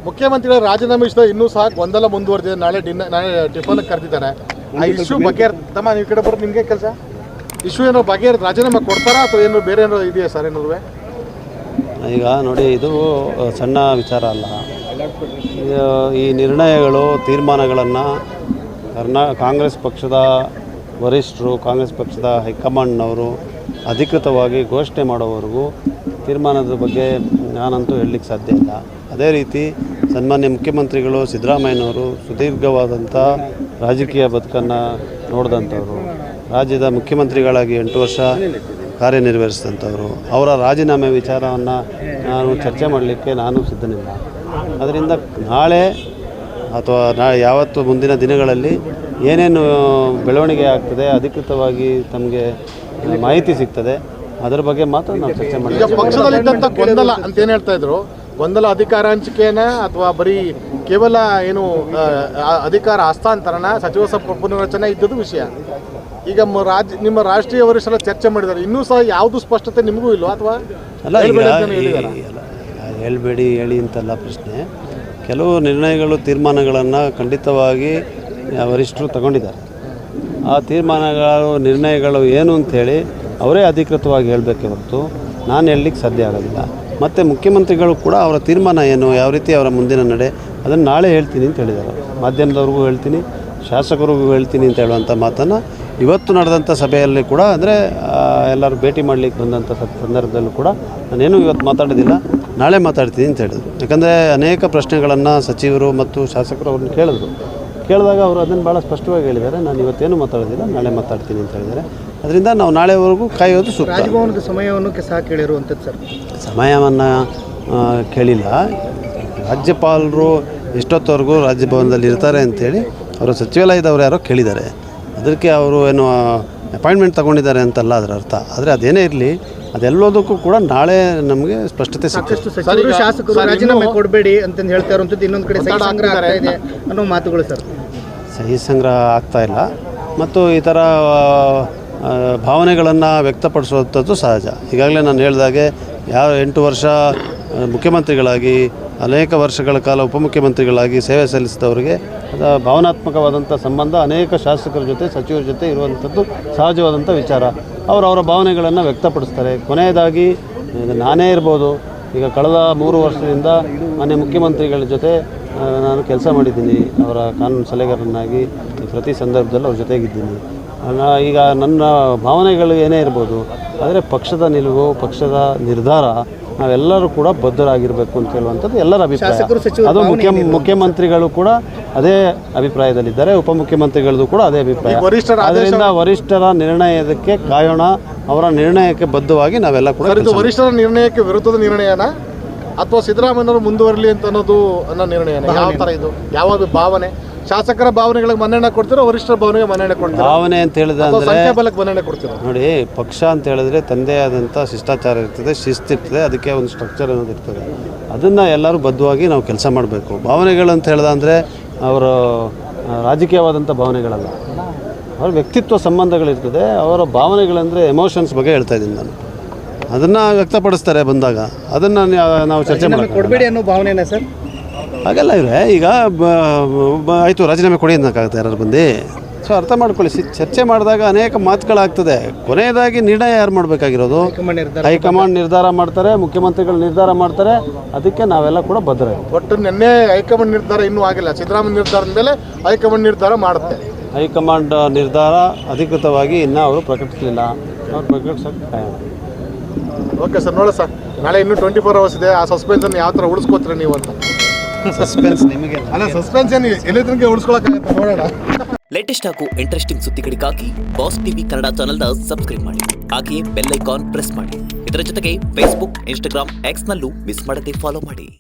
ಮುಖ್ಯಮಂತ್ರಿಗಳ ರಾಜೀನಾಮೆ ಇಷ್ಟ ಇನ್ನೂ ಸಹ ಗೊಂದಲ ಮುಂದುವರೆದಿದೆ. ನಾಳೆ ಟಿಫನ್ ಕರೆದಿದ್ದಾರೆ. ಆ ಇಶ್ಯೂ ತಮ್ಮ ನೀವು ಕಡೆ ಬರೋದು ನಿಮಗೆ ಕೆಲಸ ಇಶ್ಯೂ ಏನೋ ರಾಜೀನಾಮೆ ಕೊಡ್ತಾರಾ ಅಥವಾ ಏನು ಬೇರೆ ಏನೋ ಇದೆಯಾ ಸರ್ ಏನಾದ್ರು? ಈಗ ನೋಡಿ, ಇದು ಸಣ್ಣ ವಿಚಾರ ಅಲ್ಲ. ಈ ನಿರ್ಣಯಗಳು ತೀರ್ಮಾನಗಳನ್ನು ಕಾಂಗ್ರೆಸ್ ಪಕ್ಷದ ವರಿಷ್ಠರು, ಕಾಂಗ್ರೆಸ್ ಪಕ್ಷದ ಹೈಕಮಾಂಡ್ನವರು ಅಧಿಕೃತವಾಗಿ ಘೋಷಣೆ ಮಾಡೋವರೆಗೂ ತೀರ್ಮಾನದ ಬಗ್ಗೆ ನಾನಂತೂ ಹೇಳಲಿಕ್ಕೆ ಸಾಧ್ಯ ಇಲ್ಲ. ಅದೇ ರೀತಿ ಸನ್ಮಾನ್ಯ ಮುಖ್ಯಮಂತ್ರಿಗಳು ಸಿದ್ದರಾಮಯ್ಯನವರು ಸುದೀರ್ಘವಾದಂಥ ರಾಜಕೀಯ ಬದುಕನ್ನು ನೋಡಿದಂಥವ್ರು, ರಾಜ್ಯದ ಮುಖ್ಯಮಂತ್ರಿಗಳಾಗಿ 8 ವರ್ಷ ಕಾರ್ಯನಿರ್ವಹಿಸಿದಂಥವರು, ಅವರ ರಾಜೀನಾಮೆ ವಿಚಾರವನ್ನು ನಾನು ಚರ್ಚೆ ಮಾಡಲಿಕ್ಕೆ ನಾನು ಸಿದ್ಧನಿಲ್ಲ. ಅದರಿಂದ ನಾಳೆ ಅಥವಾ ಯಾವತ್ತು ಮುಂದಿನ ದಿನಗಳಲ್ಲಿ ಏನೇನು ಬೆಳವಣಿಗೆ ಆಗ್ತದೆ, ಅಧಿಕೃತವಾಗಿ ತಮಗೆ ಮಾಹಿತಿ ಸಿಗ್ತದೆ, ಅದರ ಬಗ್ಗೆ ಮಾತ್ರ ನಾವು ಚರ್ಚೆ ಮಾಡ್ತೀವಿ. ಪಕ್ಷದಲ್ಲಿದ್ದಂಥ ಗೊಂದಲ ಅಂತ ಏನು ಹೇಳ್ತಾ ಇದ್ರು, ಗೊಂದಲ ಅಧಿಕಾರ ಹಂಚಿಕೆನ ಅಥವಾ ಬರೀ ಕೇವಲ ಏನು ಅಧಿಕಾರ ಹಸ್ತಾಂತರಣ, ಸಚಿವ ಸಂಪುಟ ಪುನರ್ರಚನೆ ಇದ್ದದ್ದು ವಿಷಯ. ಈಗ ನಿಮ್ಮ ರಾಷ್ಟ್ರೀಯ ವರಿಷ್ಠರ ಚರ್ಚೆ ಮಾಡಿದ್ದಾರೆ. ಇನ್ನೂ ಸಹ ಯಾವುದು ಸ್ಪಷ್ಟತೆ ನಿಮಗೂ ಇಲ್ವಾ ಅಥವಾ ಅಲ್ಲ? ಹೇಳ್ಬೇಡಿ ಹೇಳಿ ಅಂತಲ್ಲ ಪ್ರಶ್ನೆ. ಕೆಲವು ನಿರ್ಣಯಗಳು, ತೀರ್ಮಾನಗಳನ್ನು ಖಂಡಿತವಾಗಿ ವರಿಷ್ಠರು ತಗೊಂಡಿದ್ದಾರೆ. ಆ ತೀರ್ಮಾನಗಳು, ನಿರ್ಣಯಗಳು ಏನು ಅಂಥೇಳಿ ಅವರೇ ಅಧಿಕೃತವಾಗಿ ಹೇಳಬೇಕೆ ಹೊರತು ನಾನು ಹೇಳಲಿಕ್ಕೆ ಸಾಧ್ಯ ಆಗೋದಿಲ್ಲ. ಮತ್ತು ಮುಖ್ಯಮಂತ್ರಿಗಳು ಕೂಡ ಅವರ ತೀರ್ಮಾನ ಏನು, ಯಾವ ರೀತಿ ಅವರ ಮುಂದಿನ ನಡೆ, ಅದನ್ನು ನಾಳೆ ಹೇಳ್ತೀನಿ ಅಂತ ಹೇಳಿದ್ದಾರೆ. ಮಾಧ್ಯಮದವ್ರಿಗೂ ಹೇಳ್ತೀನಿ, ಶಾಸಕರಿಗೂ ಹೇಳ್ತೀನಿ ಅಂತ ಹೇಳುವಂಥ ಮಾತನ್ನು ಇವತ್ತು ನಡೆದಂಥ ಸಭೆಯಲ್ಲಿ ಕೂಡ, ಅಂದರೆ ಎಲ್ಲರೂ ಭೇಟಿ ಮಾಡಲಿಕ್ಕೆ ಬಂದಂಥ ಸಂದರ್ಭದಲ್ಲೂ ಕೂಡ ನಾನೇನು ಇವತ್ತು ಮಾತಾಡೋದಿಲ್ಲ, ನಾಳೆ ಮಾತಾಡ್ತೀನಿ ಅಂತ ಹೇಳಿದ್ರು. ಯಾಕಂದರೆ ಅನೇಕ ಪ್ರಶ್ನೆಗಳನ್ನು ಸಚಿವರು ಮತ್ತು ಶಾಸಕರು ಅವ್ರನ್ನ ಕೇಳಿದಾಗ ಅವರು ಅದನ್ನು ಭಾಳ ಸ್ಪಷ್ಟವಾಗಿ ಹೇಳಿದ್ದಾರೆ. ನಾನು ಇವತ್ತೇನು ಮಾತಾಡೋದಿಲ್ಲ, ನಾಳೆ ಮಾತಾಡ್ತೀನಿ ಅಂತ ಹೇಳಿದ್ದಾರೆ. ಅದರಿಂದ ನಾವು ನಾಳೆವರೆಗೂ ಕಾಯೋದು ಸೂಕ್ತ. ರಾಜಭವನದ ಸಮಯವನ್ನು ಸಹ ಕೇಳಿರುವಂಥದ್ದು ಸರ್? ಸಮಯವನ್ನು ಕೇಳಿಲ್ಲ. ರಾಜ್ಯಪಾಲರು ಎಷ್ಟೊತ್ತವರೆಗೂ ರಾಜಭವನದಲ್ಲಿ ಇರ್ತಾರೆ ಅಂಥೇಳಿ ಅವರು ಸಚಿವಾಲಯದವರು ಯಾರೋ ಕೇಳಿದ್ದಾರೆ. ಅದಕ್ಕೆ ಅವರು ಏನು ಅಪಾಯಿಂಟ್ಮೆಂಟ್ ತೊಗೊಂಡಿದ್ದಾರೆ ಅಂತಲ್ಲ ಅದರ ಅರ್ಥ. ಆದರೆ ಅದೇನೇ ಇರಲಿ, ಅದೆಲ್ಲದಕ್ಕೂ ಕೂಡ ನಾಳೆ ನಮಗೆ ಸ್ಪಷ್ಟತೆ ಸಿಗ್ತದೆ. ಶಾಸಕರು ರಾಜೀನಾಮೆ ಕೊಡಬೇಡಿ ಅಂತಂದು ಹೇಳ್ತಾ ಇರುವಂಥದ್ದು, ಇನ್ನೊಂದು ಕಡೆ ಸಹಿ ಸಂಗ್ರಹ ಆಗ್ತಾ ಇದೆ ಅನ್ನೋ ಮಾತುಗಳು ಸರ್. ಸಹಿ ಸಂಗ್ರಹ ಆಗ್ತಾ ಇಲ್ಲ ಮತ್ತು ಈ ಥರ ಭಾವನೆಗಳನ್ನು ವ್ಯಕ್ತಪಡಿಸುವಂಥದ್ದು ಸಹಜ. ಈಗಾಗಲೇ ನಾನು ಹೇಳಿದಾಗೆ 8 ವರ್ಷ ಮುಖ್ಯಮಂತ್ರಿಗಳಾಗಿ, ಅನೇಕ ವರ್ಷಗಳ ಕಾಲ ಉಪಮುಖ್ಯಮಂತ್ರಿಗಳಾಗಿ ಸೇವೆ ಸಲ್ಲಿಸಿದವರಿಗೆ ಭಾವನಾತ್ಮಕವಾದಂಥ ಸಂಬಂಧ ಅನೇಕ ಶಾಸಕರ ಜೊತೆ, ಸಚಿವರ ಜೊತೆ ಇರುವಂಥದ್ದು ಸಹಜವಾದಂಥ ವಿಚಾರ. ಅವರವರ ಭಾವನೆಗಳನ್ನು ವ್ಯಕ್ತಪಡಿಸ್ತಾರೆ. ಕೊನೆಯದಾಗಿ ನಾನೇ ಇರ್ಬೋದು, ಈಗ ಕಳೆದ 3 ವರ್ಷದಿಂದ ಮಾನ್ಯ ಮುಖ್ಯಮಂತ್ರಿಗಳ ಜೊತೆ ನಾನು ಕೆಲಸ ಮಾಡಿದ್ದೀನಿ. ಅವರ ಕಾನೂನು ಸಲಹೆಗಾರನಾಗಿ ಪ್ರತಿ ಸಂದರ್ಭದಲ್ಲೂ ಅವ್ರ ಜೊತೆಗಿದ್ದೀನಿ. ಈಗ ನನ್ನ ಭಾವನೆಗಳು ಏನೇ ಇರ್ಬೋದು, ಆದರೆ ಪಕ್ಷದ ನಿಲುವು, ಪಕ್ಷದ ನಿರ್ಧಾರ ನಾವೆಲ್ಲರೂ ಕೂಡ ಬದ್ಧರಾಗಿರಬೇಕು ಅಂತ ಹೇಳುವಂಥದ್ದು ಎಲ್ಲರ ಅಭಿಪ್ರಾಯ. ಅದು ಮುಖ್ಯಮಂತ್ರಿಗಳು ಕೂಡ ಅದೇ ಅಭಿಪ್ರಾಯದಲ್ಲಿದ್ದಾರೆ, ಉಪಮುಖ್ಯಮಂತ್ರಿಗಳದ್ದು ಕೂಡ ಅದೇ ಅಭಿಪ್ರಾಯ. ಅದರಿಂದ ವರಿಷ್ಠರ ನಿರ್ಣಯಕ್ಕೆ ಕಾಯೋಣ, ಅವರ ನಿರ್ಣಯಕ್ಕೆ ಬದ್ಧವಾಗಿ ನಾವೆಲ್ಲ ಕೂಡ. ವರಿಷ್ಠರ ನಿರ್ಣಯಕ್ಕೆ ವಿರುದ್ಧದ ನಿರ್ಣಯನ ಅಥವಾ ಸಿದ್ದರಾಮಯ್ಯನವರು ಮುಂದುವರಲಿ ಅಂತ ಅನ್ನೋ ನಿರ್ಣಯನ? ಯಾವ ಥರ ಇದು? ಯಾವ ಭಾವನೆ? ಶಾಸಕರ ಭಾವನೆಗಳಿಗೆ ಮನ್ನಣೆ ಕೊಡ್ತೀರೋ, ವರಿಷ್ಠರ ಭಾವನೆಗೆ ಮನ್ನಣೆ ಕೊಡ್ತೀರೋ? ಭಾವನೆ ಅಂತ ಹೇಳಿದ್ರೆ ಸಂಖ್ಯಾಬಲಕ್ಕೆ ಮನ್ನಣೆ ಕೊಡ್ತೀರೋ? ನೋಡಿ, ಪಕ್ಷ ಅಂತ ಹೇಳಿದ್ರೆ ತಂದೆ ಆದಂಥ ಶಿಷ್ಟಾಚಾರ ಇರ್ತದೆ, ಶಿಸ್ತಿರ್ತದೆ, ಅದಕ್ಕೆ ಒಂದು ಸ್ಟ್ರಕ್ಚರ್ ಅನ್ನೋದು ಇರ್ತದೆ. ಅದನ್ನು ಎಲ್ಲರೂ ಬದ್ಧವಾಗಿ ನಾವು ಕೆಲಸ ಮಾಡಬೇಕು. ಭಾವನೆಗಳು ಅಂತ ಹೇಳ್ದ ಅಂದರೆ ಅವರು ರಾಜಕೀಯವಾದಂಥ ಭಾವನೆಗಳಲ್ಲ, ಅವ್ರ ವ್ಯಕ್ತಿತ್ವ ಸಂಬಂಧಗಳಿರ್ತದೆ. ಅವರ ಭಾವನೆಗಳಂದರೆ ಎಮೋಷನ್ಸ್ ಬಗ್ಗೆ ಹೇಳ್ತಾ ಇದ್ದೀನಿ ನಾನು. ಅದನ್ನು ವ್ಯಕ್ತಪಡಿಸ್ತಾರೆ ಬಂದಾಗ, ಅದನ್ನು ನಾವು ಚರ್ಚೆ ಕೊಡಬೇಡಿ ಅನ್ನೋ ಭಾವನೆನೇ ಸರ್? ಹಾಗೆಲ್ಲ ಇವೆ. ಈಗ ಆಯಿತು, ರಾಜೀನಾಮೆ ಕೊಡಿ ಅನ್ನೋಕ್ಕಾಗುತ್ತೆ ಯಾರು ಬಂದು? ಸೊ ಅರ್ಥ ಮಾಡ್ಕೊಳ್ಳಿ, ಚರ್ಚೆ ಮಾಡಿದಾಗ ಅನೇಕ ಮಾತುಗಳಾಗ್ತದೆ. ಕೊನೆಯದಾಗಿ ನಿರ್ಣಯ ಯಾರು ಮಾಡಬೇಕಾಗಿರೋದು? ಹೈಕಮಾಂಡ್ ನಿರ್ಧಾರ ಮಾಡ್ತಾರೆ, ಮುಖ್ಯಮಂತ್ರಿಗಳು ನಿರ್ಧಾರ ಮಾಡ್ತಾರೆ. ಅದಕ್ಕೆ ನಾವೆಲ್ಲ ಕೂಡ ಬದ್ಧ. ಒಟ್ಟು ನಿನ್ನೆ ಹೈಕಮಾಂಡ್ ನಿರ್ಧಾರ ಇನ್ನೂ ಆಗಿಲ್ಲ. ಸಿದ್ದರಾಮಯ್ಯ ನಿರ್ಧಾರದ ಮೇಲೆ ಹೈಕಮಾಂಡ್ ನಿರ್ಧಾರ ಮಾಡುತ್ತೆ. ಹೈಕಮಾಂಡ್ ನಿರ್ಧಾರ ಅಧಿಕೃತವಾಗಿ ಇನ್ನೂ ಅವರು ಪ್ರಕಟಿಸಲಿಲ್ಲ. ಅವ್ರು ಪ್ರಕಟಿಸೋಕ್ಕೆ ಕಾಯ. ಓಕೆ ಸರ್, ನೋಡ ಸರ್, ನಾಳೆ ಇನ್ನೂ 24 hours ಇದೆ. ಆ ಸಸ್ಪೆನ್ಸನ್ನು ಯಾವ ಥರ ಉಳಿಸ್ಕೋತೀರ ನೀವು ಅಂತ? ಸಸ್ಪೆನ್ಸ್ ನಿಮಗೆ ಅಲ್ಲ, ಸಸ್ಪೆನ್ಸ್ ಏನು ಎಲ್ಲಿದ್ರಿಗೆ ಉಳಿಸ್ಕೊಳಕ್ಕಾಗತ್ತೆ ನೋಡೋಣ. ಲೇಟೆಸ್ಟ್ ಹಾಗೂ ಇಂಟ್ರೆಸ್ಟಿಂಗ್ ಸುದ್ದಿಗಳಿಗಾಗಿ ಬಾಸ್ ಟಿವಿ ಕನ್ನಡ ಚಾನೆಲ್ನ ಸಬ್ಸ್ಕ್ರೈಬ್ ಮಾಡಿ. ಹಾಗೆಯೇ ಬೆಲ್ ಐಕಾನ್ ಪ್ರೆಸ್ ಮಾಡಿ. ಇದರ ಜೊತೆಗೆ ಫೇಸ್ಬುಕ್, ಇನ್ಸ್ಟಾಗ್ರಾಮ್, ಎಕ್ಸ್ನಲ್ಲೂ ಮಿಸ್ ಮಾಡದೆ ಫಾಲೋ ಮಾಡಿ.